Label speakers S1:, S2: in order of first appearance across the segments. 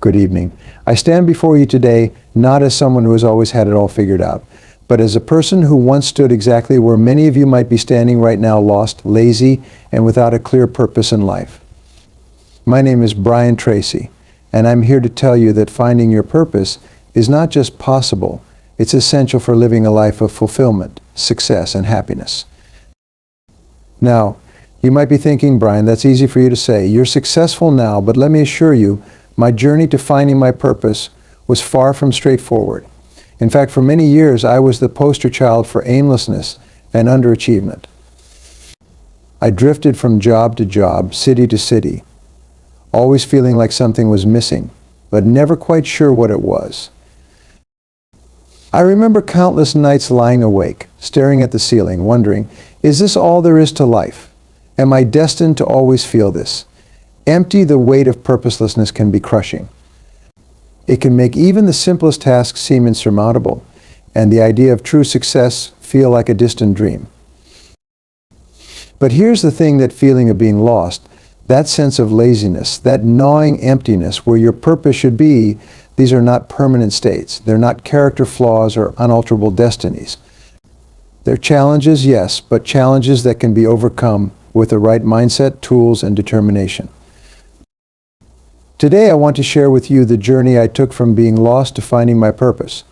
S1: Good evening. I stand before you today not as someone who has always had it all figured out, but as a person who once stood exactly where many of you might be standing right now, lost, lazy, and without a clear purpose in life. My name is Tracy, and I'm here to tell you that finding your purpose is not just possible, it's essential for living a life of fulfillment, success, and happiness. Now, you might be thinking, Brian, that's easy for you to say. You're successful now, but let me assure you, my journey to finding my purpose was far from straightforward. In fact, for many years, I was the poster child for aimlessness and underachievement. I drifted from job to job, city to city, always feeling like something was missing, but never quite sure what it was. I remember countless nights lying awake, staring at the ceiling, wondering, is this all there is to life? Am I destined to always feel this? Empty, the weight of purposelessness can be crushing. It can make even the simplest tasks seem insurmountable, and the idea of true success feel like a distant dream. But here's the thing: that feeling of being lost, that sense of laziness, that gnawing emptiness where your purpose should be, these are not permanent states. They're not character flaws or unalterable destinies. They're challenges, yes, but challenges that can be overcome with the right mindset, tools, and determination. Today I want to share with you the journey I took from being lost to finding my purpose.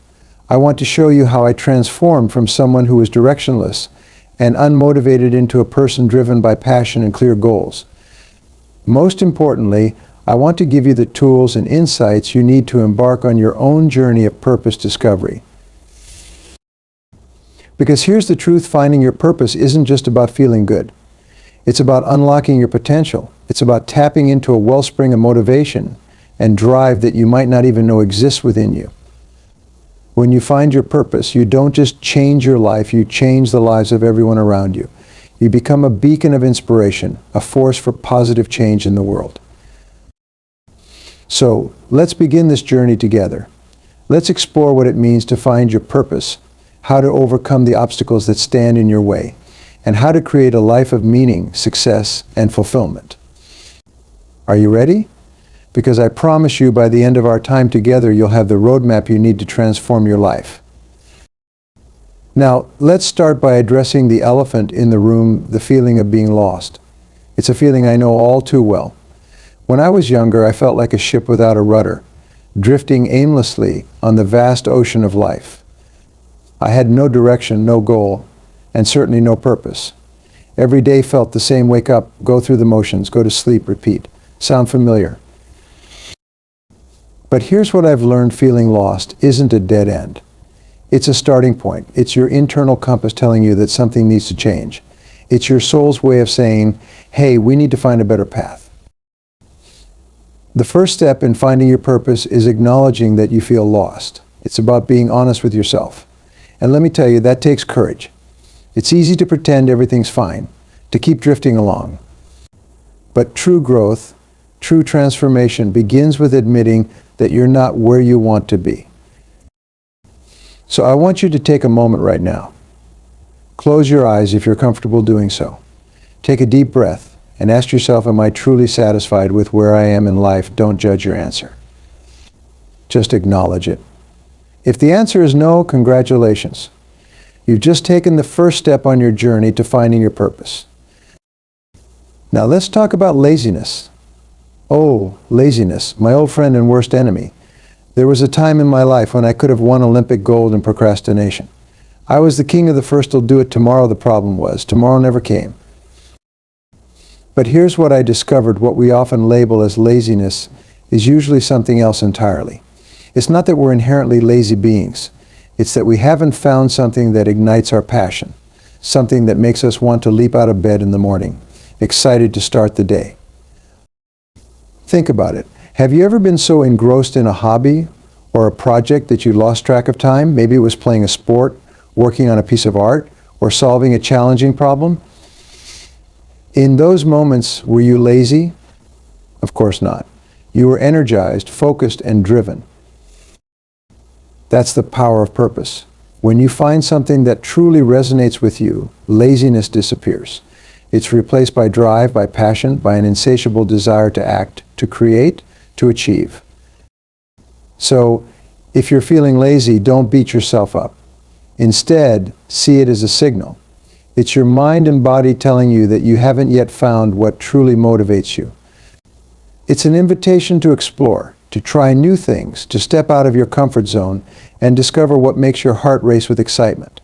S1: I want to show you how I transformed from someone who was directionless and unmotivated into a person driven by passion and clear goals. Most importantly, I want to give you the tools and insights you need to embark on your own journey of purpose discovery. Because here's the truth: finding your purpose isn't just about feeling good. It's about unlocking your potential. It's about tapping into a wellspring of motivation and drive that you might not even know exists within you. When you find your purpose, you don't just change your life, you change the lives of everyone around you. You become a beacon of inspiration, a force for positive change in the world. So, let's begin this journey together. Let's explore what it means to find your purpose, how to overcome the obstacles that stand in your way, and how to create a life of meaning, success, and fulfillment. Are you ready? Because I promise you, by the end of our time together, you'll have the roadmap you need to transform your life. Now, let's start by addressing the elephant in the room, the feeling of being lost. It's a feeling I know all too well. When I was younger, I felt like a ship without a rudder, drifting aimlessly on the vast ocean of life. I had no direction, no goal, and certainly no purpose. Every day felt the same: wake up, go through the motions, go to sleep, repeat. Sound familiar? But here's what I've learned: feeling lost isn't a dead end. It's a starting point. It's your internal compass telling you that something needs to change. It's your soul's way of saying, hey, we need to find a better path. The first step in finding your purpose is acknowledging that you feel lost. It's about being honest with yourself. And let me tell you, that takes courage. It's easy to pretend everything's fine, to keep drifting along. But true growth, true transformation begins with admitting that you're not where you want to be. So I want you to take a moment right now. Close your eyes if you're comfortable doing so. Take a deep breath and ask yourself, am I truly satisfied with where I am in life? Don't judge your answer. Just acknowledge it. If the answer is no, congratulations. You've just taken the first step on your journey to finding your purpose. Now let's talk about laziness. Oh, laziness, my old friend and worst enemy. There was a time in my life when I could have won Olympic gold in procrastination. I was the king of the first will do it tomorrow. The problem was, tomorrow never came. But here's what I discovered: what we often label as laziness is usually something else entirely. It's not that we're inherently lazy beings. It's that we haven't found something that ignites our passion, something that makes us want to leap out of bed in the morning, excited to start the day. Think about it. Have you ever been so engrossed in a hobby or a project that you lost track of time? Maybe it was playing a sport, working on a piece of art, or solving a challenging problem. In those moments, were you lazy? Of course not. You were energized, focused, and driven. That's the power of purpose. When you find something that truly resonates with you, laziness disappears. It's replaced by drive, by passion, by an insatiable desire to act, to create, to achieve. So if you're feeling lazy, don't beat yourself up. Instead, see it as a signal. It's your mind and body telling you that you haven't yet found what truly motivates you. It's an invitation to explore, to try new things, to step out of your comfort zone and discover what makes your heart race with excitement.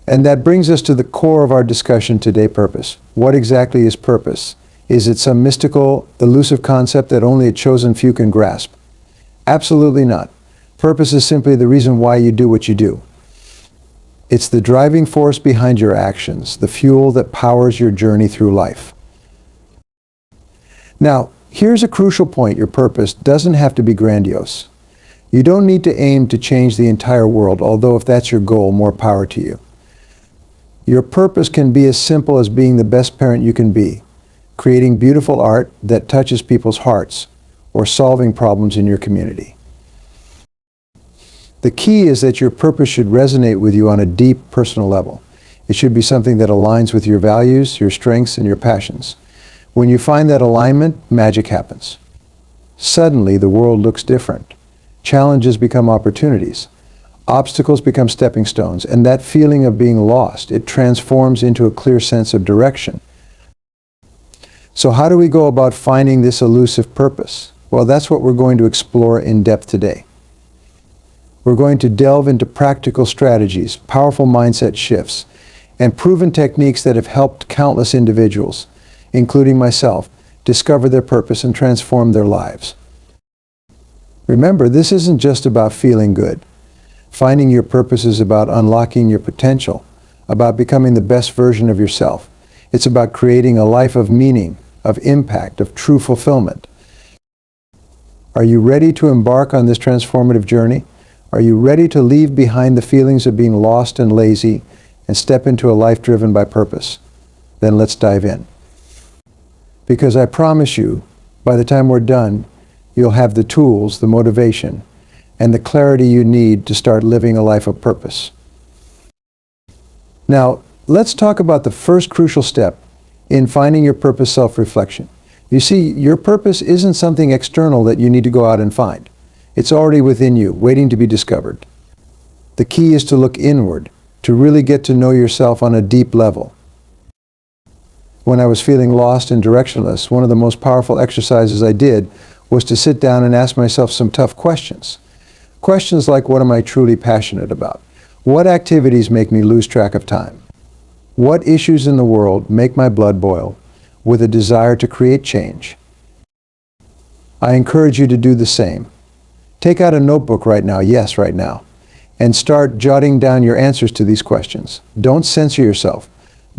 S1: And that brings us to the core of our discussion today, purpose. What exactly is purpose? Is it some mystical, elusive concept that only a chosen few can grasp? Absolutely not. Purpose is simply the reason why you do what you do. It's the driving force behind your actions, the fuel that powers your journey through life. Now, here's a crucial point. Your purpose doesn't have to be grandiose. You don't need to aim to change the entire world, although if that's your goal, more power to you. Your purpose can be as simple as being the best parent you can be, creating beautiful art that touches people's hearts, or solving problems in your community. The key is that your purpose should resonate with you on a deep personal level. It should be something that aligns with your values, your strengths, and your passions. When you find that alignment, magic happens. Suddenly, the world looks different. Challenges become opportunities. Obstacles become stepping stones, and that feeling of being lost, it transforms into a clear sense of direction. So how do we go about finding this elusive purpose? Well, that's what we're going to explore in depth today. We're going to delve into practical strategies, powerful mindset shifts, and proven techniques that have helped countless individuals, including myself, discover their purpose and transform their lives. Remember, this isn't just about feeling good. Finding your purpose is about unlocking your potential, about becoming the best version of yourself. It's about creating a life of meaning, of impact, of true fulfillment. Are you ready to embark on this transformative journey? Are you ready to leave behind the feelings of being lost and lazy and step into a life driven by purpose? Then let's dive in. Because I promise you, by the time we're done, you'll have the tools, the motivation, and the clarity you need to start living a life of purpose. Now, let's talk about the first crucial step in finding your purpose: self-reflection. You see, your purpose isn't something external that you need to go out and find. It's already within you, waiting to be discovered. The key is to look inward, to really get to know yourself on a deep level. When I was feeling lost and directionless, one of the most powerful exercises I did was to sit down and ask myself some tough questions. Questions like, what am I truly passionate about? What activities make me lose track of time? What issues in the world make my blood boil with a desire to create change? I encourage you to do the same. Take out a notebook right now, yes, right now, and start jotting down your answers to these questions. Don't censor yourself.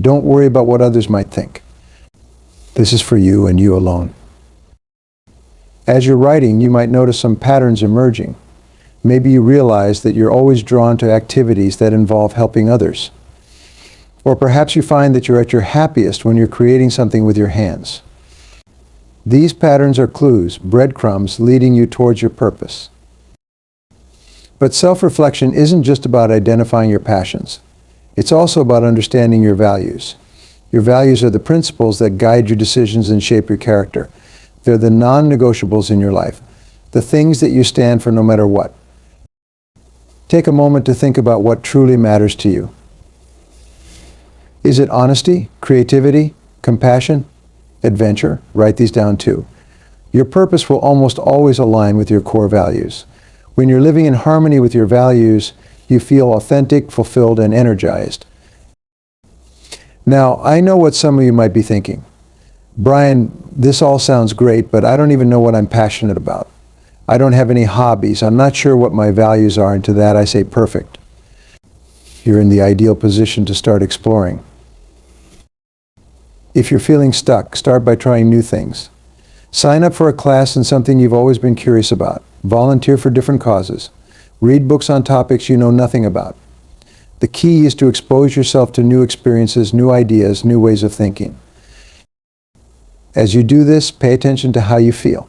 S1: Don't worry about what others might think. This is for you and you alone. As you're writing, you might notice some patterns emerging. Maybe you realize that you're always drawn to activities that involve helping others. Or perhaps you find that you're at your happiest when you're creating something with your hands. These patterns are clues, breadcrumbs leading you towards your purpose. But self-reflection isn't just about identifying your passions. It's also about understanding your values. Your values are the principles that guide your decisions and shape your character. They're the non-negotiables in your life, the things that you stand for no matter what. Take a moment to think about what truly matters to you. Is it honesty, creativity, compassion, adventure? Write these down too. Your purpose will almost always align with your core values. When you're living in harmony with your values, you feel authentic, fulfilled, and energized. Now, I know what some of you might be thinking. Brian, this all sounds great, but I don't even know what I'm passionate about. I don't have any hobbies. I'm not sure what my values are, and to that I say perfect. You're in the ideal position to start exploring. If you're feeling stuck, start by trying new things. Sign up for a class in something you've always been curious about. Volunteer for different causes. Read books on topics you know nothing about. The key is to expose yourself to new experiences, new ideas, new ways of thinking. As you do this, pay attention to how you feel.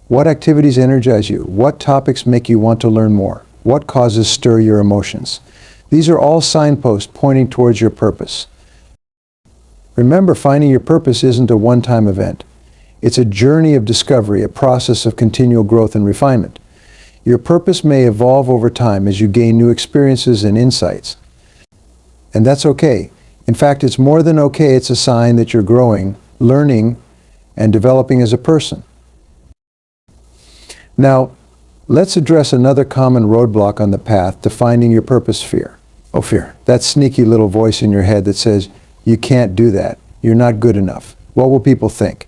S1: What activities energize you? What topics make you want to learn more? What causes stir your emotions? These are all signposts pointing towards your purpose. Remember, finding your purpose isn't a one-time event. It's a journey of discovery, a process of continual growth and refinement. Your purpose may evolve over time as you gain new experiences and insights. And that's okay. In fact, it's more than okay. It's a sign that you're growing, learning, and developing as a person. Now, let's address another common roadblock on the path to finding your purpose: fear. Oh, fear. That sneaky little voice in your head that says, you can't do that. You're not good enough. What will people think?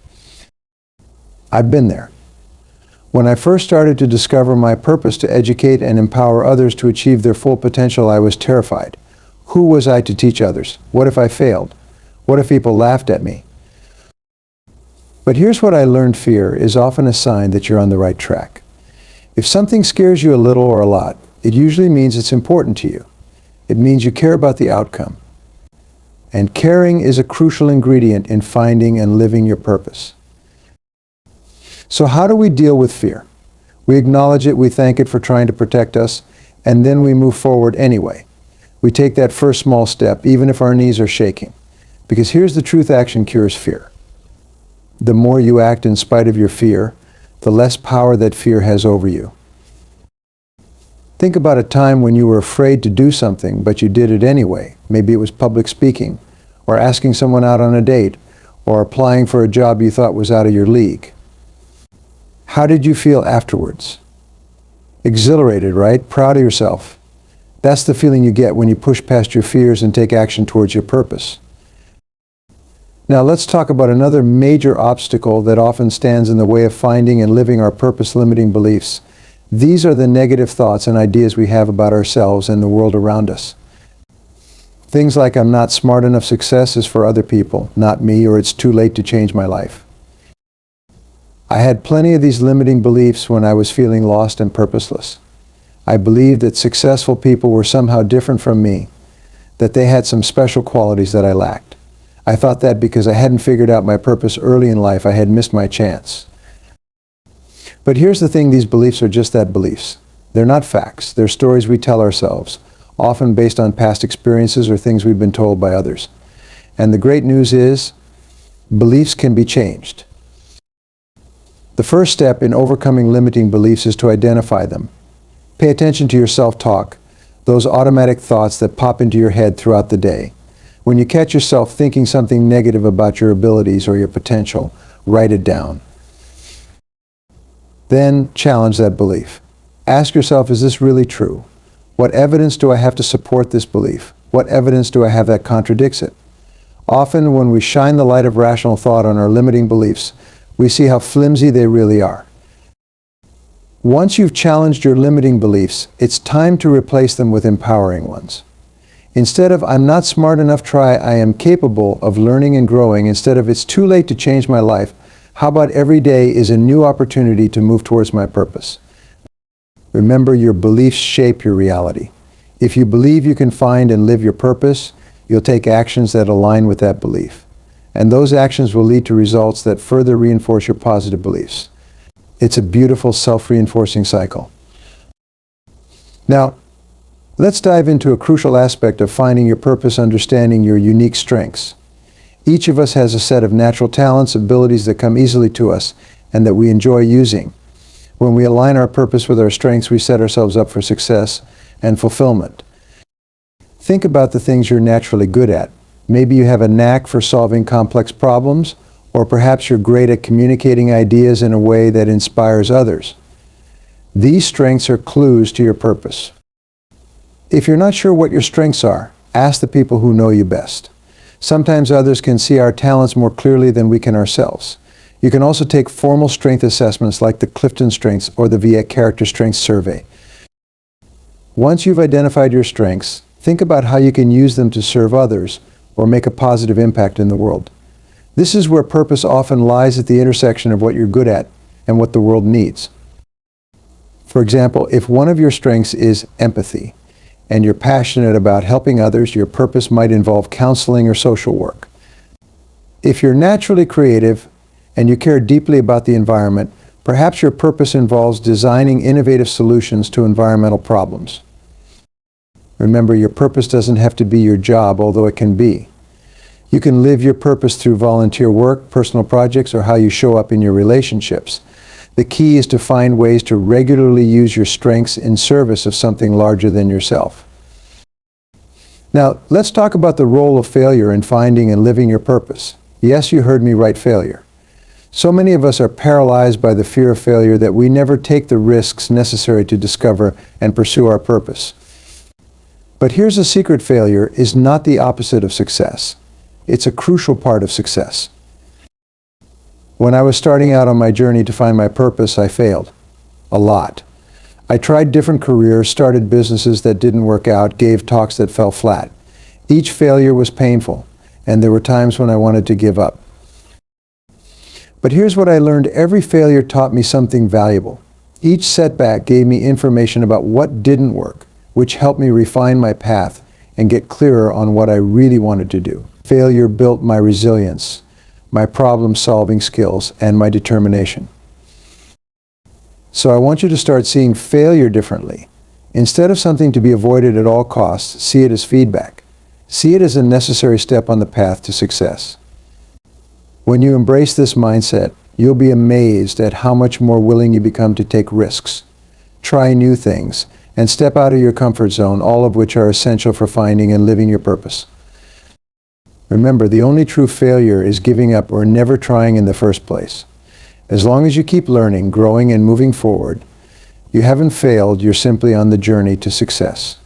S1: I've been there. When I first started to discover my purpose to educate and empower others to achieve their full potential, I was terrified. Who was I to teach others? What if I failed? What if people laughed at me? But here's what I learned: fear is often a sign that you're on the right track. If something scares you a little or a lot, it usually means it's important to you. It means you care about the outcome. And caring is a crucial ingredient in finding and living your purpose. So how do we deal with fear? We acknowledge it, we thank it for trying to protect us, and then we move forward anyway. We take that first small step, even if our knees are shaking. Because here's the truth: action cures fear. The more you act in spite of your fear, the less power that fear has over you. Think about a time when you were afraid to do something, but you did it anyway. Maybe it was public speaking, or asking someone out on a date, or applying for a job you thought was out of your league. How did you feel afterwards? Exhilarated, right? Proud of yourself. That's the feeling you get when you push past your fears and take action towards your purpose. Now let's talk about another major obstacle that often stands in the way of finding and living our purpose-limiting beliefs. These are the negative thoughts and ideas we have about ourselves and the world around us. Things like, I'm not smart enough, success is for other people, not me, or it's too late to change my life. I had plenty of these limiting beliefs when I was feeling lost and purposeless. I believed that successful people were somehow different from me, that they had some special qualities that I lacked. I thought that because I hadn't figured out my purpose early in life, I had missed my chance. But here's the thing: these beliefs are just that, beliefs. They're not facts. They're stories we tell ourselves, often based on past experiences or things we've been told by others. And the great news is, beliefs can be changed. The first step in overcoming limiting beliefs is to identify them. Pay attention to your self-talk, those automatic thoughts that pop into your head throughout the day. When you catch yourself thinking something negative about your abilities or your potential, write it down. Then challenge that belief. Ask yourself, is this really true? What evidence do I have to support this belief? What evidence do I have that contradicts it? Often when we shine the light of rational thought on our limiting beliefs, we see how flimsy they really are. Once you've challenged your limiting beliefs, it's time to replace them with empowering ones. Instead of, I'm not smart enough, try, I am capable of learning and growing. Instead of, it's too late to change my life, how about every day is a new opportunity to move towards my purpose? Remember, your beliefs shape your reality. If you believe you can find and live your purpose, you'll take actions that align with that belief. And those actions will lead to results that further reinforce your positive beliefs. It's a beautiful self-reinforcing cycle. Now, let's dive into a crucial aspect of finding your purpose: understanding your unique strengths. Each of us has a set of natural talents, abilities that come easily to us and that we enjoy using. When we align our purpose with our strengths, we set ourselves up for success and fulfillment. Think about the things you're naturally good at. Maybe you have a knack for solving complex problems, or perhaps you're great at communicating ideas in a way that inspires others. These strengths are clues to your purpose. If you're not sure what your strengths are, ask the people who know you best. Sometimes others can see our talents more clearly than we can ourselves. You can also take formal strength assessments like the Clifton Strengths or the VIA Character Strengths Survey. Once you've identified your strengths, think about how you can use them to serve others or make a positive impact in the world. This is where purpose often lies, at the intersection of what you're good at and what the world needs. For example, if one of your strengths is empathy, and you're passionate about helping others, your purpose might involve counseling or social work. If you're naturally creative and you care deeply about the environment, perhaps your purpose involves designing innovative solutions to environmental problems. Remember, your purpose doesn't have to be your job, although it can be. You can live your purpose through volunteer work, personal projects, or how you show up in your relationships. The key is to find ways to regularly use your strengths in service of something larger than yourself. Now, let's talk about the role of failure in finding and living your purpose. Yes, you heard me right, failure. So many of us are paralyzed by the fear of failure that we never take the risks necessary to discover and pursue our purpose. But here's a secret: failure is not the opposite of success. It's a crucial part of success. When I was starting out on my journey to find my purpose, I failed. A lot. I tried different careers, started businesses that didn't work out, gave talks that fell flat. Each failure was painful, and there were times when I wanted to give up. But here's what I learned: every failure taught me something valuable. Each setback gave me information about what didn't work, which helped me refine my path and get clearer on what I really wanted to do. Failure built my resilience, my problem-solving skills, and my determination. So I want you to start seeing failure differently. Instead of something to be avoided at all costs, see it as feedback. See it as a necessary step on the path to success. When you embrace this mindset, you'll be amazed at how much more willing you become to take risks, try new things, and step out of your comfort zone, all of which are essential for finding and living your purpose. Remember, the only true failure is giving up or never trying in the first place. As long as you keep learning, growing, and moving forward, you haven't failed, you're simply on the journey to success.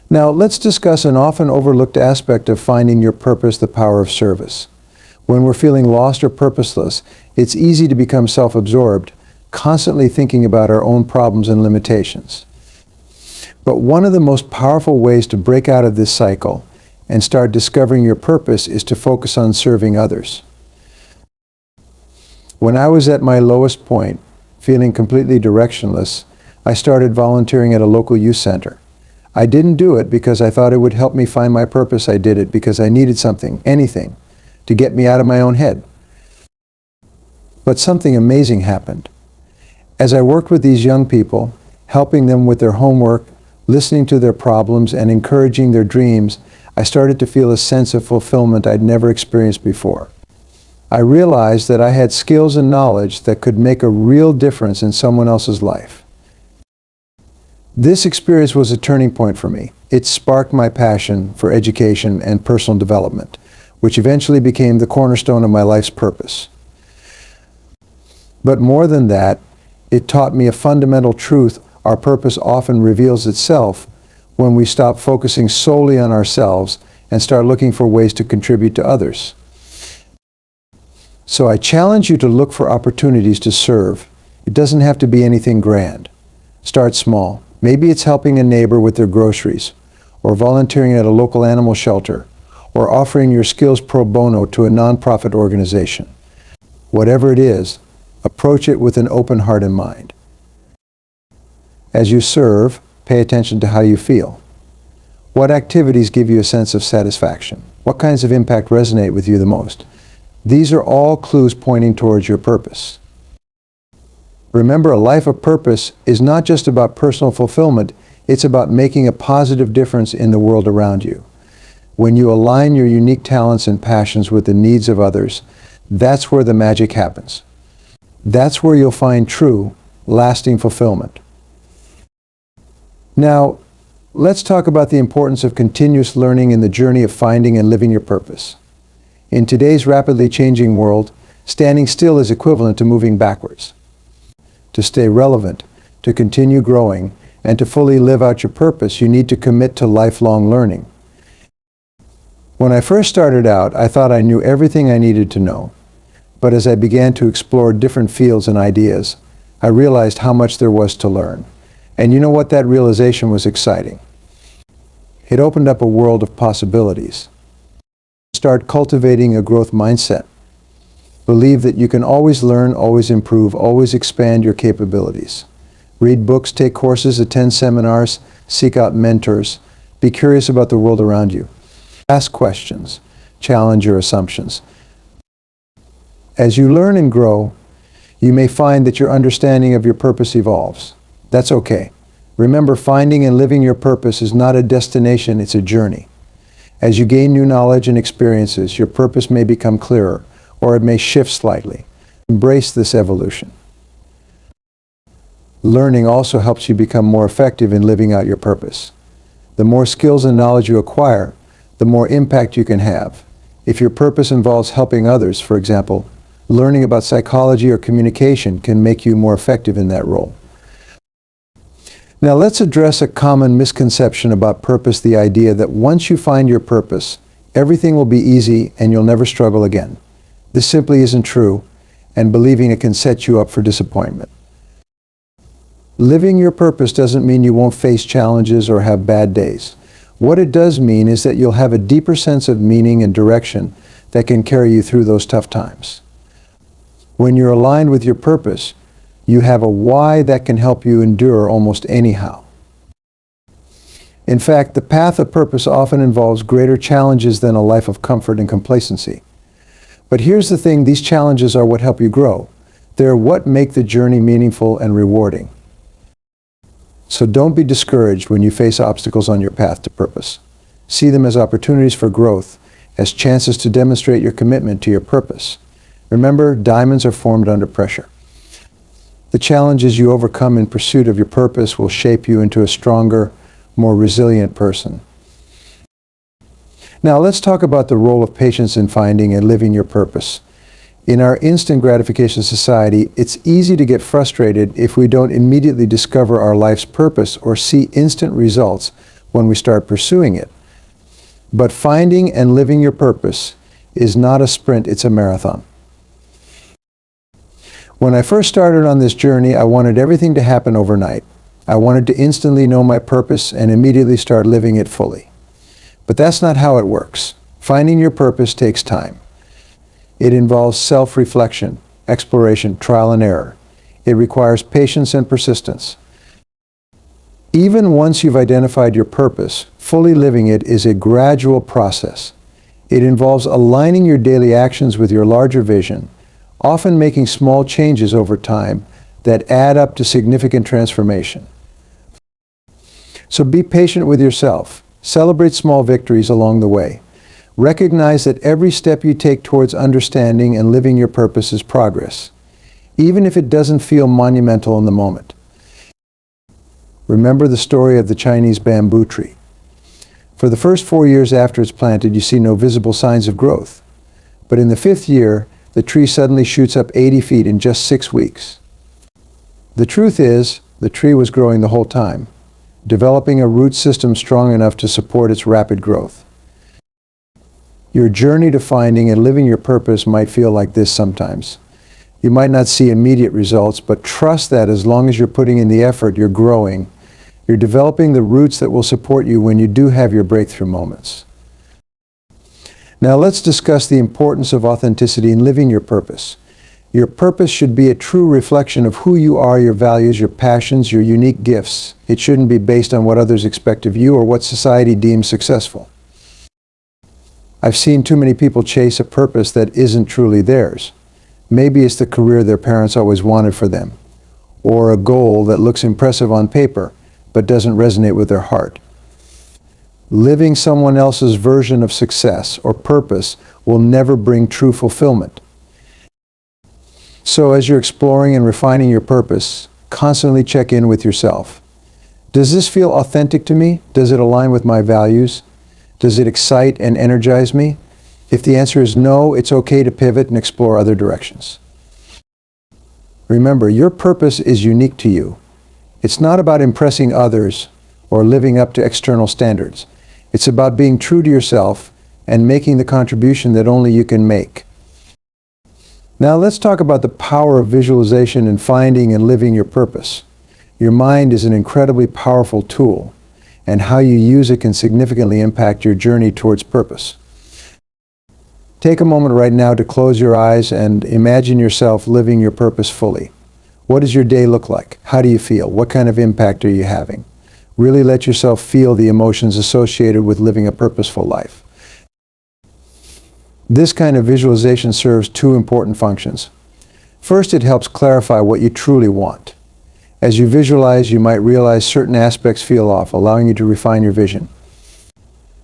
S1: Now, let's discuss an often overlooked aspect of finding your purpose: the power of service. When we're feeling lost or purposeless, it's easy to become self-absorbed, constantly thinking about our own problems and limitations. But one of the most powerful ways to break out of this cycle and start discovering your purpose is to focus on serving others. When I was at my lowest point, feeling completely directionless, I started volunteering at a local youth center. I didn't do it because I thought it would help me find my purpose. I did it because I needed something, anything, to get me out of my own head. But something amazing happened. As I worked with these young people, helping them with their homework, listening to their problems, and encouraging their dreams, I started to feel a sense of fulfillment I'd never experienced before. I realized that I had skills and knowledge that could make a real difference in someone else's life. This experience was a turning point for me. It sparked my passion for education and personal development, which eventually became the cornerstone of my life's purpose. But more than that, it taught me a fundamental truth: our purpose often reveals itself when we stop focusing solely on ourselves and start looking for ways to contribute to others. So I challenge you to look for opportunities to serve. It doesn't have to be anything grand. Start small. Maybe it's helping a neighbor with their groceries, or volunteering at a local animal shelter, or offering your skills pro bono to a nonprofit organization. Whatever it is, approach it with an open heart and mind. As you serve, pay attention to how you feel. What activities give you a sense of satisfaction? What kinds of impact resonate with you the most? These are all clues pointing towards your purpose. Remember, a life of purpose is not just about personal fulfillment, it's about making a positive difference in the world around you. When you align your unique talents and passions with the needs of others, that's where the magic happens. That's where you'll find true, lasting fulfillment. Now, let's talk about the importance of continuous learning in the journey of finding and living your purpose. In today's rapidly changing world, standing still is equivalent to moving backwards. To stay relevant, to continue growing, and to fully live out your purpose, you need to commit to lifelong learning. When I first started out, I thought I knew everything I needed to know. But as I began to explore different fields and ideas, I realized how much there was to learn. And you know what? That realization was exciting. It opened up a world of possibilities. Start cultivating a growth mindset. Believe that you can always learn, always improve, always expand your capabilities. Read books, take courses, attend seminars, seek out mentors. Be curious about the world around you. Ask questions. Challenge your assumptions. As you learn and grow, you may find that your understanding of your purpose evolves. That's okay. Remember, finding and living your purpose is not a destination, it's a journey. As you gain new knowledge and experiences, your purpose may become clearer, or it may shift slightly. Embrace this evolution. Learning also helps you become more effective in living out your purpose. The more skills and knowledge you acquire, the more impact you can have. If your purpose involves helping others, for example, learning about psychology or communication can make you more effective in that role. Now let's address a common misconception about purpose, the idea that once you find your purpose, everything will be easy and you'll never struggle again. This simply isn't true, and believing it can set you up for disappointment. Living your purpose doesn't mean you won't face challenges or have bad days. What it does mean is that you'll have a deeper sense of meaning and direction that can carry you through those tough times. When you're aligned with your purpose, you have a why that can help you endure almost anyhow. In fact, the path of purpose often involves greater challenges than a life of comfort and complacency. But here's the thing, these challenges are what help you grow. They're what make the journey meaningful and rewarding. So don't be discouraged when you face obstacles on your path to purpose. See them as opportunities for growth, as chances to demonstrate your commitment to your purpose. Remember, diamonds are formed under pressure. The challenges you overcome in pursuit of your purpose will shape you into a stronger, more resilient person. Now let's talk about the role of patience in finding and living your purpose. In our instant gratification society, it's easy to get frustrated if we don't immediately discover our life's purpose or see instant results when we start pursuing it. But finding and living your purpose is not a sprint, it's a marathon. When I first started on this journey, I wanted everything to happen overnight. I wanted to instantly know my purpose and immediately start living it fully. But that's not how it works. Finding your purpose takes time. It involves self-reflection, exploration, trial and error. It requires patience and persistence. Even once you've identified your purpose, fully living it is a gradual process. It involves aligning your daily actions with your larger vision, often making small changes over time that add up to significant transformation. So be patient with yourself. Celebrate small victories along the way. Recognize that every step you take towards understanding and living your purpose is progress, even if it doesn't feel monumental in the moment. Remember the story of the Chinese bamboo tree. For the first 4 years after it's planted, you see no visible signs of growth. But in the 5th year, the tree suddenly shoots up 80 feet in just 6 weeks. The truth is, the tree was growing the whole time, developing a root system strong enough to support its rapid growth. Your journey to finding and living your purpose might feel like this sometimes. You might not see immediate results, but trust that as long as you're putting in the effort, you're growing. You're developing the roots that will support you when you do have your breakthrough moments. Now let's discuss the importance of authenticity in living your purpose. Your purpose should be a true reflection of who you are, your values, your passions, your unique gifts. It shouldn't be based on what others expect of you or what society deems successful. I've seen too many people chase a purpose that isn't truly theirs. Maybe it's the career their parents always wanted for them, or a goal that looks impressive on paper but doesn't resonate with their heart. Living someone else's version of success or purpose will never bring true fulfillment. So as you're exploring and refining your purpose, constantly check in with yourself. Does this feel authentic to me? Does it align with my values? Does it excite and energize me? If the answer is no, it's okay to pivot and explore other directions. Remember, your purpose is unique to you. It's not about impressing others or living up to external standards. It's about being true to yourself and making the contribution that only you can make. Now let's talk about the power of visualization in finding and living your purpose. Your mind is an incredibly powerful tool, and how you use it can significantly impact your journey towards purpose. Take a moment right now to close your eyes and imagine yourself living your purpose fully. What does your day look like? How do you feel? What kind of impact are you having? Really let yourself feel the emotions associated with living a purposeful life. This kind of visualization serves two important functions. First, it helps clarify what you truly want. As you visualize, you might realize certain aspects feel off, allowing you to refine your vision.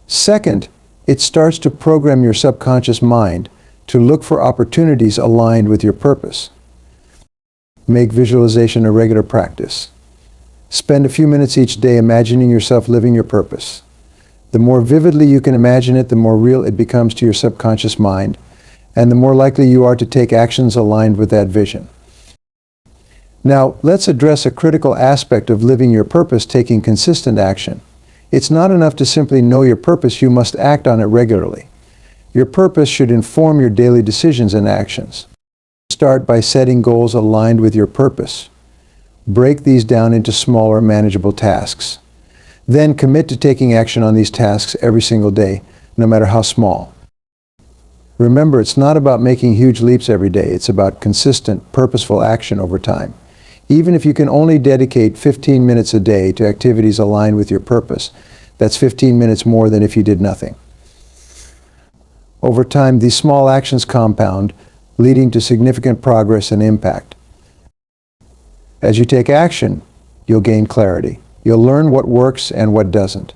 S1: Second, It starts to program your subconscious mind to look for opportunities aligned with your purpose. Make visualization a regular practice. Spend a few minutes each day imagining yourself living your purpose. The more vividly you can imagine it, the more real it becomes to your subconscious mind, and the more likely you are to take actions aligned with that vision. Now, let's address a critical aspect of living your purpose, taking consistent action. It's not enough to simply know your purpose, you must act on it regularly. Your purpose should inform your daily decisions and actions. Start by setting goals aligned with your purpose. Break these down into smaller, manageable tasks. Then commit to taking action on these tasks every single day, no matter how small. Remember, it's not about making huge leaps every day. It's about consistent, purposeful action over time. Even if you can only dedicate 15 minutes a day to activities aligned with your purpose, that's 15 minutes more than if you did nothing. Over time, these small actions compound, leading to significant progress and impact. As you take action, you'll gain clarity. You'll learn what works and what doesn't.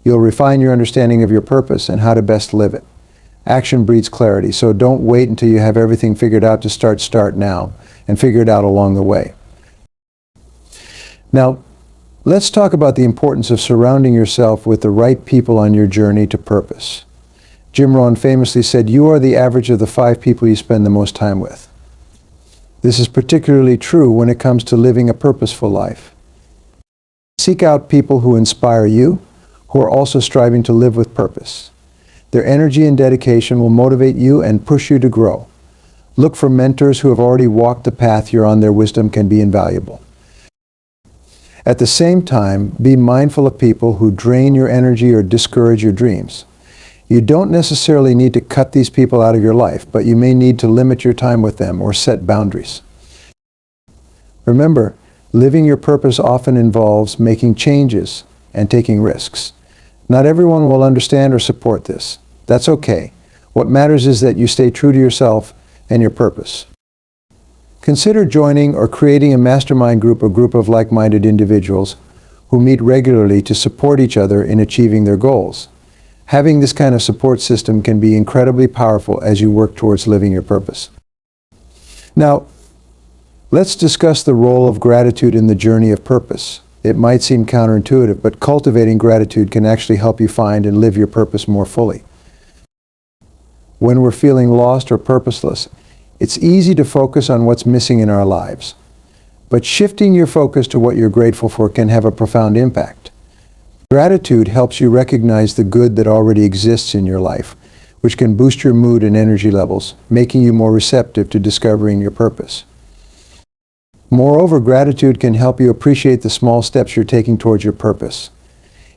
S1: You'll refine your understanding of your purpose and how to best live it. Action breeds clarity, so don't wait until you have everything figured out to start now, and figure it out along the way. Now, let's talk about the importance of surrounding yourself with the right people on your journey to purpose. Jim Rohn famously said, "You are the average of the 5 people you spend the most time with." This is particularly true when it comes to living a purposeful life. Seek out people who inspire you, who are also striving to live with purpose. Their energy and dedication will motivate you and push you to grow. Look for mentors who have already walked the path you're on. Their wisdom can be invaluable. At the same time, be mindful of people who drain your energy or discourage your dreams. You don't necessarily need to cut these people out of your life, but you may need to limit your time with them or set boundaries. Remember, living your purpose often involves making changes and taking risks. Not everyone will understand or support this. That's okay. What matters is that you stay true to yourself and your purpose. Consider joining or creating a mastermind group or group of like-minded individuals who meet regularly to support each other in achieving their goals. Having this kind of support system can be incredibly powerful as you work towards living your purpose. Now, let's discuss the role of gratitude in the journey of purpose. It might seem counterintuitive, but cultivating gratitude can actually help you find and live your purpose more fully. When we're feeling lost or purposeless, it's easy to focus on what's missing in our lives. But shifting your focus to what you're grateful for can have a profound impact. Gratitude helps you recognize the good that already exists in your life, which can boost your mood and energy levels, making you more receptive to discovering your purpose. Moreover, gratitude can help you appreciate the small steps you're taking towards your purpose.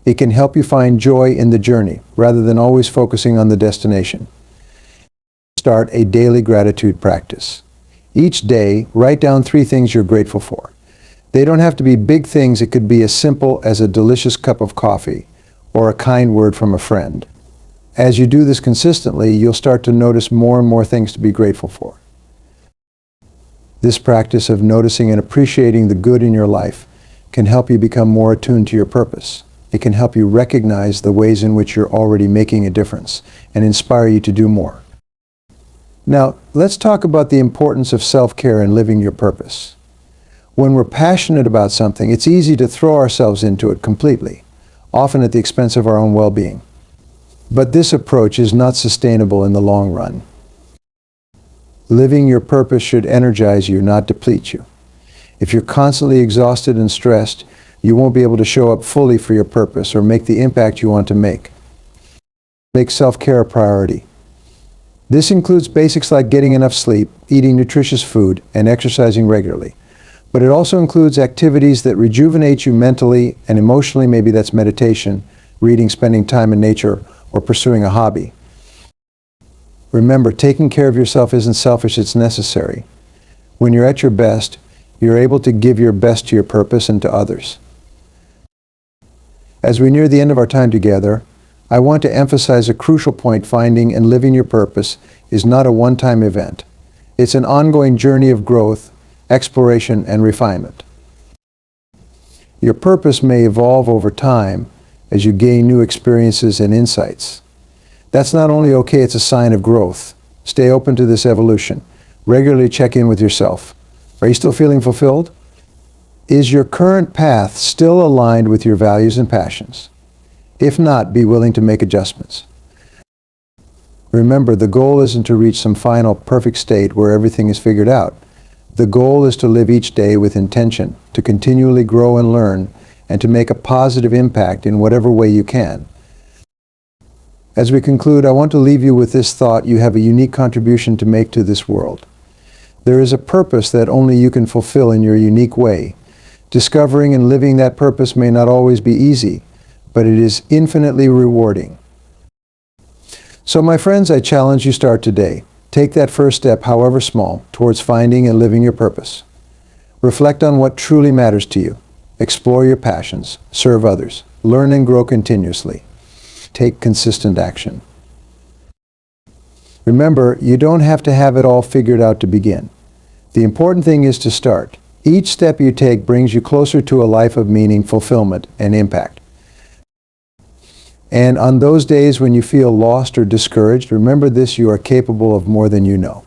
S1: It can help you find joy in the journey, rather than always focusing on the destination. Start a daily gratitude practice. Each day, write down 3 things you're grateful for. They don't have to be big things. It could be as simple as a delicious cup of coffee or a kind word from a friend. As you do this consistently, you'll start to notice more and more things to be grateful for. This practice of noticing and appreciating the good in your life can help you become more attuned to your purpose. It can help you recognize the ways in which you're already making a difference and inspire you to do more. Now, let's talk about the importance of self-care in living your purpose. When we're passionate about something, it's easy to throw ourselves into it completely, often at the expense of our own well-being. But this approach is not sustainable in the long run. Living your purpose should energize you, not deplete you. If you're constantly exhausted and stressed, you won't be able to show up fully for your purpose or make the impact you want to make. Make self-care a priority. This includes basics like getting enough sleep, eating nutritious food, and exercising regularly. But it also includes activities that rejuvenate you mentally and emotionally. Maybe that's meditation, reading, spending time in nature, or pursuing a hobby. Remember, taking care of yourself isn't selfish, it's necessary. When you're at your best, you're able to give your best to your purpose and to others. As we near the end of our time together, I want to emphasize a crucial point. Finding and living your purpose is not a one-time event. It's an ongoing journey of growth, exploration, and refinement. Your purpose may evolve over time as you gain new experiences and insights. That's not only okay, it's a sign of growth. Stay open to this evolution. Regularly check in with yourself. Are you still feeling fulfilled? Is your current path still aligned with your values and passions? If not, be willing to make adjustments. Remember, the goal isn't to reach some final perfect state where everything is figured out. The goal is to live each day with intention, to continually grow and learn, and to make a positive impact in whatever way you can. As we conclude, I want to leave you with this thought: you have a unique contribution to make to this world. There is a purpose that only you can fulfill in your unique way. Discovering and living that purpose may not always be easy, but it is infinitely rewarding. So my friends, I challenge you, start today. Take that first step, however small, towards finding and living your purpose. Reflect on what truly matters to you. Explore your passions. Serve others. Learn and grow continuously. Take consistent action. Remember, you don't have to have it all figured out to begin. The important thing is to start. Each step you take brings you closer to a life of meaning, fulfillment, and impact. And on those days when you feel lost or discouraged, remember this: you are capable of more than you know.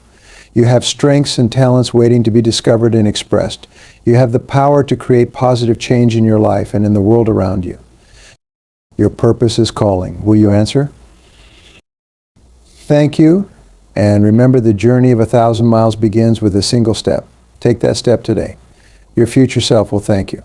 S1: You have strengths and talents waiting to be discovered and expressed. You have the power to create positive change in your life and in the world around you. Your purpose is calling. Will you answer? Thank you. And remember, the journey of 1,000 miles begins with a single step. Take that step today. Your future self will thank you.